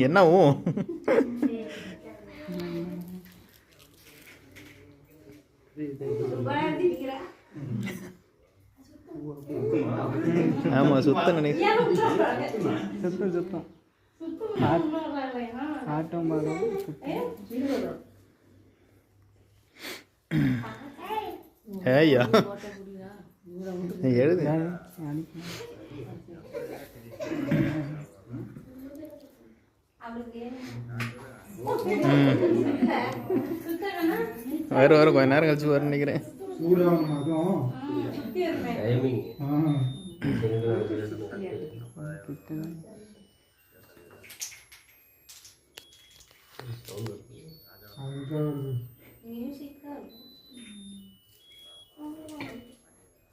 என்னவும் ஆமா சுத்தம் நினைக்கிறேன் சுத்தம் சுத்தம் ஆட்டம் பாடம் ஏய்யா எழுது வர கொஞ்ச நேரம் கழிச்சு வர நினைக்கிறேன் டைமிங்